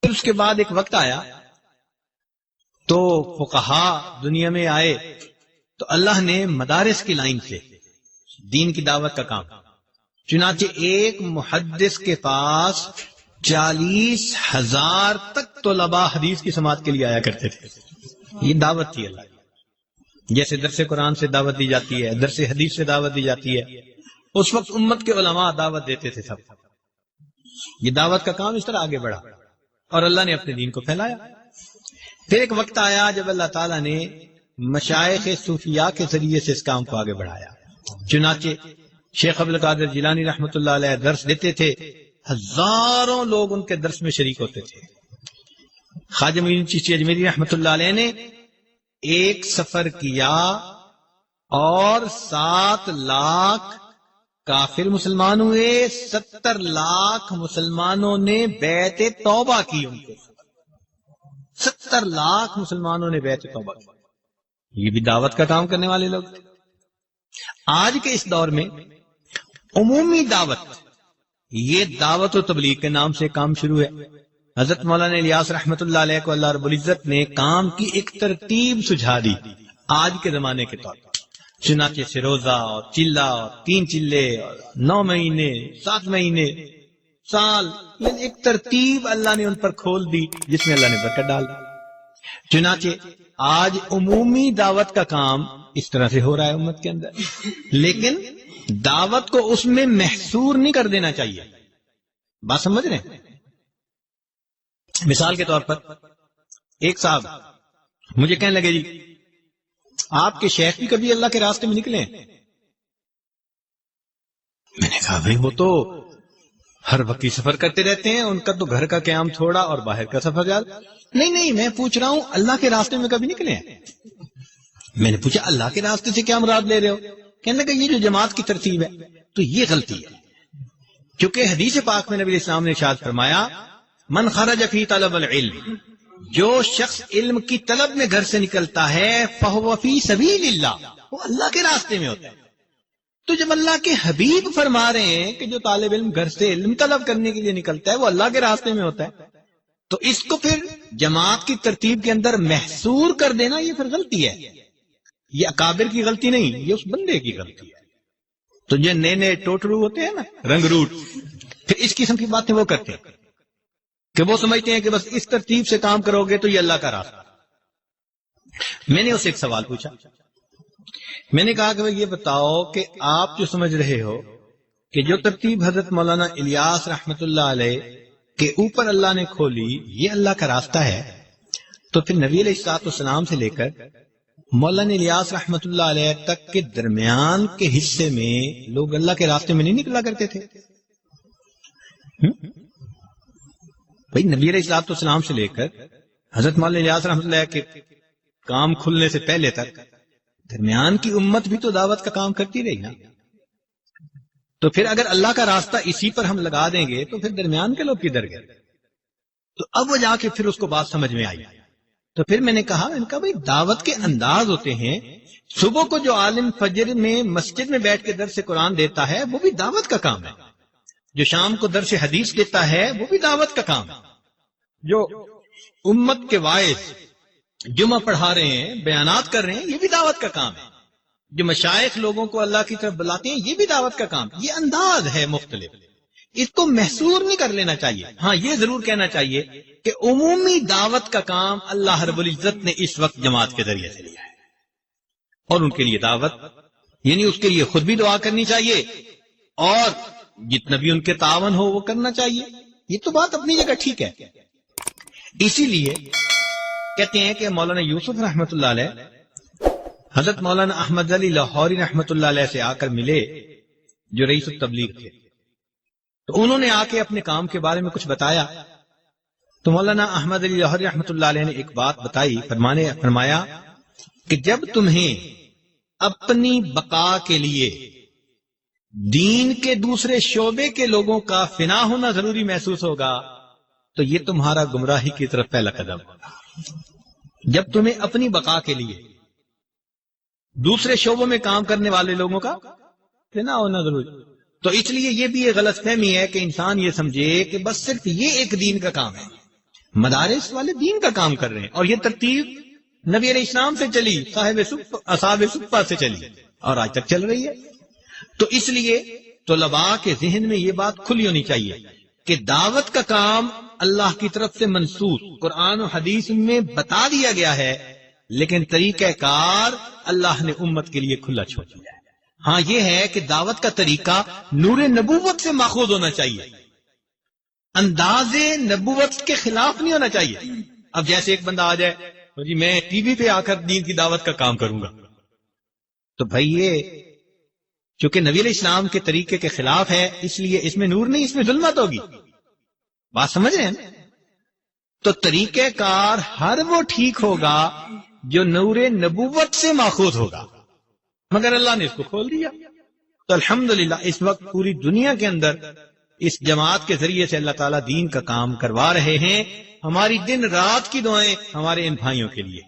پھر اس کے بعد ایک وقت آیا تو فقہا دنیا میں آئے، تو اللہ نے مدارس کی لائن سے دین کی دعوت کا کام، چنانچہ ایک محدث کے پاس 40,000 تک طلباء حدیث کی سماعت کے لیے آیا کرتے تھے. یہ دعوت تھی اللہ کی. جیسے درس قرآن سے دعوت دی جاتی ہے، درس حدیث سے دعوت دی جاتی ہے، اس وقت امت کے علماء دعوت دیتے تھے سب. یہ دعوت کا کام اس طرح آگے بڑھا اور اللہ نے اپنے دین کو پھیلایا. پھر ایک وقت آیا جب اللہ تعالیٰ نے مشائخ صوفیاء کے ذریعے سے اس کام کو آگے بڑھایا. چنانچہ شیخ عبد القادر جیلانی رحمۃ اللہ علیہ درس دیتے تھے، ہزاروں لوگ ان کے درس میں شریک ہوتے تھے. خواجہ معین چشتی اجمیری رحمۃ اللہ علیہ نے ایک سفر کیا اور 7 لاکھ کافر مسلمان ہوئے، 70 لاکھ مسلمانوں نے بیعت توبہ کی. ان کو 70 لاکھ مسلمانوں نے بیعت توبہ کی. یہ بھی دعوت کا کام کرنے والے لوگ تھے. آج کے اس دور میں عمومی دعوت، یہ دعوت و تبلیغ کے نام سے کام شروع ہے. حضرت مولانا الیاس رحمت اللہ علیہ کو اللہ رب العزت نے کام کی ایک ترتیب سجھا دی آج کے زمانے کے طور پر. چنانچہ سے روزہ اور چلہ اور 3 چلے اور 9 مہینے 7 مہینے سال، یہ ایک ترتیب اللہ نے ان پر کھول دی جس میں اللہ نے برکت ڈال دی. چنانچہ آج عمومی دعوت کا کام اس طرح سے ہو رہا ہے امت کے اندر، لیکن دعوت کو اس میں محصور نہیں کر دینا چاہیے. بات سمجھ رہے ہیں؟ مثال کے طور پر ایک صاحب مجھے کہنے لگے جی آپ کے شیخ بھی کبھی اللہ کے راستے میں نکلے ہیں؟ میں نے کہا بھائی وہ تو ہر وقت ہی سفر کرتے رہتے ہیں، ان کا تو گھر کا قیام تھوڑا اور باہر کا سفر زیادہ. نہیں میں پوچھ رہا ہوں اللہ کے راستے میں کبھی نکلے ہیں؟ میں نے پوچھا اللہ کے راستے سے کیا مراد لے رہے ہو؟ کہنے لگا یہ جو جماعت کی ترتیب ہے تو یہ غلطی ہے، کیونکہ حدیث پاک میں نبی اسلام نے ارشاد فرمایا من خرج فی طلب العلم، جو شخص علم کی طلب میں گھر سے نکلتا ہے فہو فی سبیل اللہ، وہ اللہ کے راستے میں ہوتا ہے. تو جب اللہ کے حبیب فرما رہے ہیں کہ جو طالب علم گھر سے علم طلب کرنے کے لیے نکلتا ہے وہ اللہ کے راستے میں ہوتا ہے، تو اس کو پھر جماعت کی ترتیب کے اندر محصور کر دینا یہ پھر غلطی ہے. یہ اکابر کی غلطی نہیں، یہ اس بندے کی غلطی ہے. تو جو نئے ٹوٹرو ہوتے ہیں نا، رنگ روٹ، پھر اس قسم کی باتیں وہ کرتے ہیں کہ وہ سمجھتے ہیں کہ بس اس ترتیب سے کام کرو گے تو یہ اللہ کا راستہ. میں نے اسے ایک سوال پوچھا، میں نے کہا کہ یہ بتاؤ کہ آپ جو سمجھ رہے ہو کہ جو ترتیب حضرت مولانا الیاس رحمت اللہ علیہ کے اوپر اللہ نے کھولی یہ اللہ کا راستہ ہے، تو پھر نبی علیہ الصلوۃ والسلام سے لے کر مولانا الیاس رحمت اللہ علیہ تک کے درمیان کے حصے میں لوگ اللہ کے راستے میں نہیں نکلا کرتے تھے؟ بھائی نبی علیہ الصلوۃ والسلام سے لے کر حضرت مولانا الیاس رحمت اللہ کے کام کھلنے سے پہلے تک درمیان کی امت بھی تو دعوت کا کام کرتی رہی نا. تو پھر اگر اللہ کا راستہ اسی پر ہم لگا دیں گے تو پھر درمیان کے لوگ کدھر گئے؟ تو اب وہ جا کے پھر اس کو بات سمجھ میں آئی. تو پھر میں نے کہا بھائی دعوت کے انداز ہوتے ہیں. صبح کو جو عالم فجر میں مسجد میں بیٹھ کے درس قرآن دیتا ہے وہ بھی دعوت کا کام ہے. جو شام کو درس حدیث دیتا ہے وہ بھی دعوت کا کام ہے. جو امت کے واعظ جمعہ پڑھا رہے ہیں، بیانات کر رہے ہیں، یہ بھی دعوت کا کام ہے. جو مشائخ لوگوں کو اللہ کی طرف بلاتے ہیں یہ بھی دعوت کا کام. یہ انداز ہے مختلف، اس کو محصور نہیں کر لینا چاہیے. ہاں یہ ضرور کہنا چاہیے کہ عمومی دعوت کا کام اللہ رب العزت نے اس وقت جماعت کے ذریعے سے لیا ہے، اور ان کے لیے دعوت یعنی اس کے لیے خود بھی دعا کرنی چاہیے اور جتنا بھی ان کے تعاون ہو وہ کرنا چاہیے. یہ تو بات اپنی جگہ ٹھیک ہے. اسی لیے کہتے ہیں کہ مولانا یوسف رحمت اللہ علیہ حضرت مولانا احمد علی لاہوری رحمت اللہ علیہ سے آ کر ملے جو رئیس التبلیغ تھے. تو انہوں نے آ کے اپنے کام کے بارے میں کچھ بتایا. تو مولانا احمد علی لاہوری رحمت اللہ علیہ نے ایک بات بتائی، فرمایا کہ جب تمہیں اپنی بقا کے لیے دین کے دوسرے شعبے کے لوگوں کا فنا ہونا ضروری محسوس ہوگا تو یہ تمہارا گمراہی کی طرف پہلا قدم ہوگا. جب تمہیں اپنی بقا کے لیے دوسرے شعبوں میں کام کرنے والے لوگوں کا فنا ہونا ضروری، تو اس لیے یہ بھی ایک غلط فہمی ہے کہ انسان یہ سمجھے کہ بس صرف یہ ایک دین کا کام ہے مدارس والے دین کا کام کر رہے ہیں، اور یہ ترتیب نبی علیہ السلام سے چلی، اصحاب صفہ سے چلی اور آج تک چل رہی ہے۔ تو اس لیے طلباء کے ذہن میں یہ بات کھلی ہونی چاہیے کہ دعوت کا کام اللہ کی طرف سے منصوص قرآن و حدیث میں بتا دیا گیا ہے، لیکن طریقہ کار اللہ نے امت کے لیے کھلا چھوڑ دیا ہے۔ ہاں یہ ہے کہ دعوت کا طریقہ نور نبوت سے ماخوذ ہونا چاہیے، انداز نبوت کے خلاف نہیں ہونا چاہیے۔ اب جیسے ایک بندہ آ جائے جی میں ٹی وی پہ آ کر دین کی دعوت کا کام کروں گا، تو بھائی یہ چونکہ نبی علیہ السلام کے طریقے کے خلاف ہے، اس لیے اس میں نور نہیں، اس میں ظلمت ہوگی۔ بات سمجھ رہے ہیں نا؟ تو طریقہ کار ہر وہ ٹھیک ہوگا جو نور نبوت سے ماخوذ ہوگا، مگر اللہ نے اس کو کھول دیا۔ تو الحمدللہ اس وقت پوری دنیا کے اندر اس جماعت کے ذریعے سے اللہ تعالیٰ دین کا کام کروا رہے ہیں۔ ہماری دن رات کی دعائیں ہمارے ان بھائیوں کے لیے،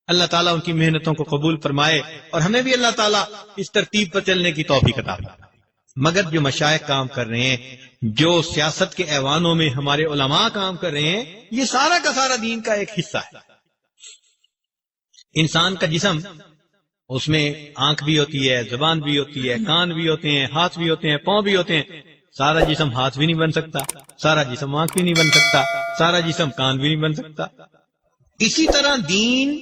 اللہ تعالیٰ ان کی محنتوں کو قبول فرمائے اور ہمیں بھی اللہ تعالیٰ اس ترتیب پر چلنے کی توفیق عطا فرمائے۔ مگر جو مشائخ کام کر رہے ہیں، جو سیاست کے ایوانوں میں ہمارے علماء کام کر رہے ہیں، یہ سارا کا سارا دین کا ایک حصہ ہے۔ انسان کا جسم، اس میں آنکھ بھی ہوتی ہے، زبان بھی ہوتی ہے، کان بھی ہوتے ہیں، ہاتھ بھی ہوتے ہیں، پاؤں بھی ہوتے ہیں۔ سارا جسم ہاتھ بھی نہیں بن سکتا، سارا جسم آنکھ بھی نہیں بن سکتا، سارا جسم کان بھی نہیں بن سکتا۔ اسی طرح دین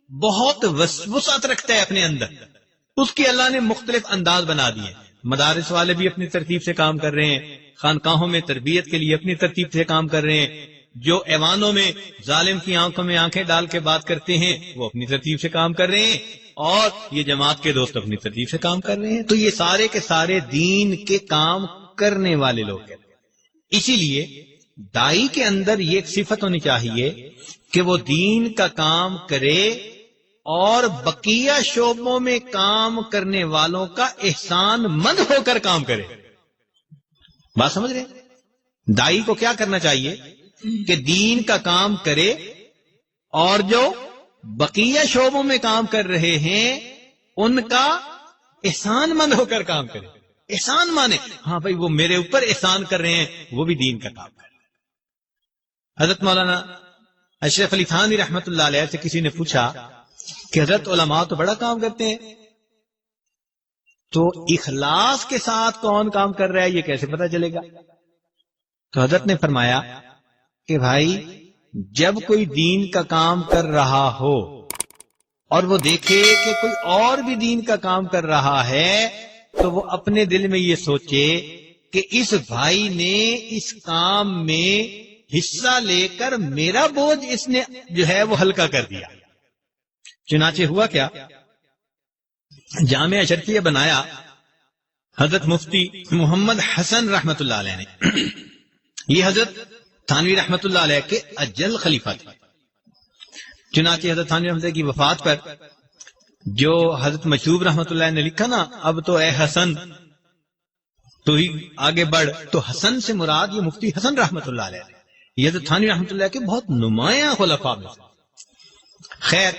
بہت وسعت رکھتا ہے اپنے اندر، اس کی اللہ نے مختلف انداز بنا دیے۔ مدارس والے بھی اپنی ترتیب سے کام کر رہے ہیں، خانقاہوں میں تربیت کے لیے اپنی ترتیب سے کام کر رہے ہیں، جو ایوانوں میں ظالم کی آنکھوں میں آنکھیں ڈال کے بات کرتے ہیں وہ اپنی ترتیب سے کام کر رہے ہیں، اور یہ جماعت کے دوست اپنی ترتیب سے کام کر رہے ہیں۔ تو یہ سارے کے سارے دین کے کام کرنے والے لوگ ہیں۔ اسی لیے دائی کے اندر یہ ایک صفت ہونی چاہیے کہ وہ دین کا کام کرے اور بقیہ شعبوں میں کام کرنے والوں کا احسان مند ہو کر کام کرے۔ بات سمجھ رہے ہیں؟ دائی کو کیا کرنا چاہیے کہ دین کا کام کرے اور جو بقیہ شعبوں میں کام کر رہے ہیں ان کا احسان مند ہو کر کام کرے۔ احسان مانے ہاں بھائی وہ میرے اوپر احسان کر رہے ہیں، وہ بھی دین کا کام کر رہے ہیں۔ حضرت مولانا اشرف علی تھانوی رحمت اللہ علیہ سے کسی نے پوچھا کہ حضرت علماء تو بڑا کام کرتے ہیں، تو اخلاص کے ساتھ کون کام کر رہا ہے یہ کیسے پتا چلے گا؟ تو حضرت نے فرمایا کہ بھائی جب کوئی دین کا کام کر رہا ہو اور وہ دیکھے کہ کوئی اور بھی دین کا کام کر رہا ہے تو وہ اپنے دل میں یہ سوچے کہ اس بھائی نے اس کام میں حصہ لے کر میرا بوجھ اس نے جو ہے وہ ہلکا کر دیا۔ چنانچہ ہوا کیا، جامعہ اشرفیہ بنایا حضرت مفتی محمد حسن رحمت اللہ علیہ نے۔ یہ حضرت تھانوی رحمت اللہ علیہ کے اجل خلیفہ تھے۔ چنانچہ حضرت تھانوی رحمت اللہ کی وفات پر جو حضرت مشہوب رحمت اللہ نے لکھا نا، اب تو اے حسن تو ہی آگے بڑھ، تو حسن سے مراد یہ مفتی حسن رحمت اللہ علیہ، یہ حضرت تھانوی رحمت اللہ کے بہت نمایاں خلفاء میں سے۔ خیر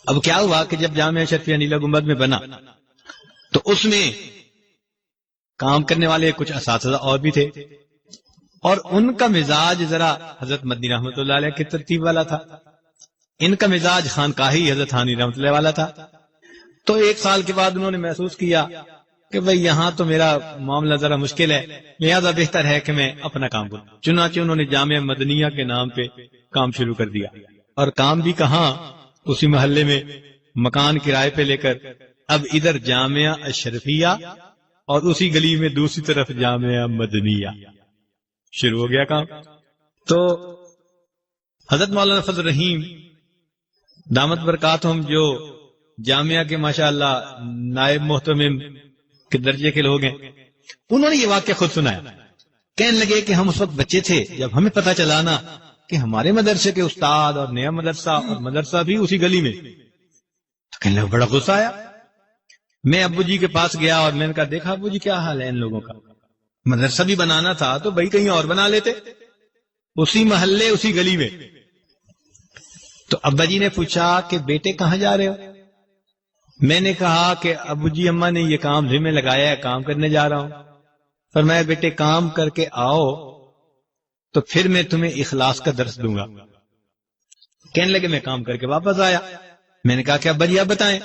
اب کیا ہوا کہ جب جامعہ اشرفیہ نیلا گنبد میں بنا تو اس میں کام کرنے والے کچھ اساتذہ اور بھی تھے، اور ان کا مزاج ذرا حضرت مدنی رحمت اللہ علیہ کی ترتیب والا تھا، ان کا مزاج خانقاہی حضرت تھانوی رحمت اللہ والا تھا۔ تو ایک سال کے بعد انہوں نے محسوس کیا کہ بھئی یہاں تو میرا معاملہ ذرا مشکل ہے، لہذا بہتر ہے کہ میں اپنا کام کروں۔ چنانچہ انہوں نے جامعہ مدنیہ کے نام پہ کام شروع کر دیا، اور کام بھی کہاں، اسی محلے میں مکان کرائے پہ لے کر اب ادھر جامعہ اشرفیہ اور اسی گلی میں دوسری طرف جامعہ مدنیہ شروع ہو گیا کام۔ تو حضرت مولانا فضل رحیم دامت برکاتہم جو جامعہ کے ماشاءاللہ نائب محتمم کے درجے کے لوگ ہیں، انہوں نے یہ واقعہ خود سنایا۔ کہنے لگے کہ ہم اس وقت بچے تھے جب ہمیں پتہ چلا نا کہ ہمارے مدرسے کے استاد اور نیا مدرسہ اور مدرسہ بھی اسی گلی میں، تو کہنے لگے بڑا غصہ آیا۔ میں ابو جی کے پاس گیا اور میں نے کہا دیکھا ابو جی کیا حال ہے ان لوگوں کا، مدرسہ بھی بنانا تھا تو بھائی کہیں اور بنا لیتے، اسی محلے اسی گلی میں۔ تو ابا جی نے پوچھا کہ بیٹے کہاں جا رہے ہو؟ میں نے کہا کہ ابو جی اماں نے یہ کام ذمہ لگایا ہے، کام کرنے جا رہا ہوں۔ فرمایا بیٹے کام کر کے آؤ تو پھر میں تمہیں اخلاص کا درس دوں گا. کہنے لگے میں کام کر کے واپس آیا. میں نے کہا کہ ابا جی آپ بتائیں.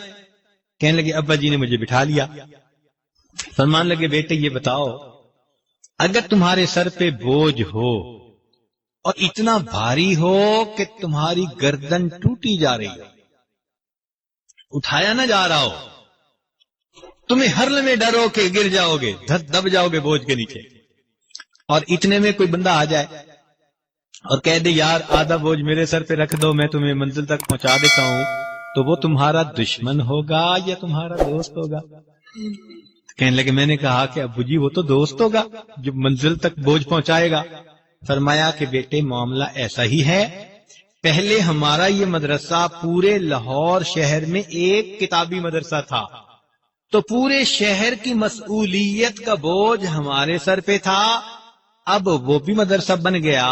کہنے لگے ابا جی نے مجھے بٹھا لیا. فرمان لگے بیٹے یہ بتاؤ اگر تمہارے سر پہ بوجھ ہو اور اتنا بھاری ہو کہ تمہاری گردن ٹوٹی جا رہی ہو, اٹھایا نہ جا رہا ہو, تمہیں ہر لمحے ڈر ہو کہ گر جاؤ گے, دب جاؤ گے بوجھ کے نیچے, اور اتنے میں کوئی بندہ آ جائے اور کہہ دے یار آدھا بوجھ میرے سر پہ رکھ دو میں تمہیں منزل تک پہنچا دیتا ہوں, تو وہ تمہارا دشمن ہوگا یا تمہارا دوست ہوگا؟ کہنے لگے میں نے کہا کہ ابو جی وہ تو دوست ہوگا جو منزل تک بوجھ پہنچائے گا. فرمایا کہ بیٹے معاملہ ایسا ہی ہے, پہلے ہمارا یہ مدرسہ پورے لاہور شہر میں ایک کتابی مدرسہ تھا, تو پورے شہر کی مسئولیت کا بوجھ ہمارے سر پہ تھا. اب وہ بھی مدرسہ بن گیا,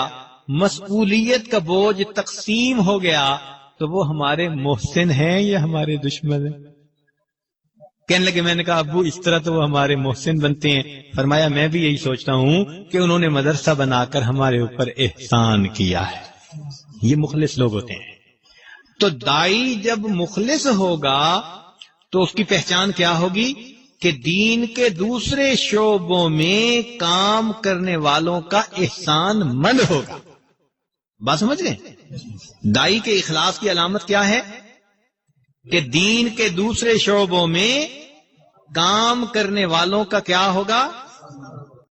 مسئولیت کا بوجھ تقسیم ہو گیا, تو وہ ہمارے محسن ہیں یا ہمارے دشمن ہیں؟ کہنے لگے میں نے کہا ابو اس طرح تو وہ ہمارے محسن بنتے ہیں. فرمایا میں بھی یہی سوچتا ہوں کہ انہوں نے مدرسہ بنا کر ہمارے اوپر احسان کیا ہے. یہ مخلص لوگ ہوتے ہیں. تو دائی جب مخلص ہوگا تو اس کی پہچان کیا ہوگی کہ دین کے دوسرے شعبوں میں کام کرنے والوں کا احسان مند ہوگا. بات سمجھ گئے؟ دائی کے اخلاص کی علامت کیا ہے کہ دین کے دوسرے شعبوں میں کام کرنے والوں کا کیا ہوگا؟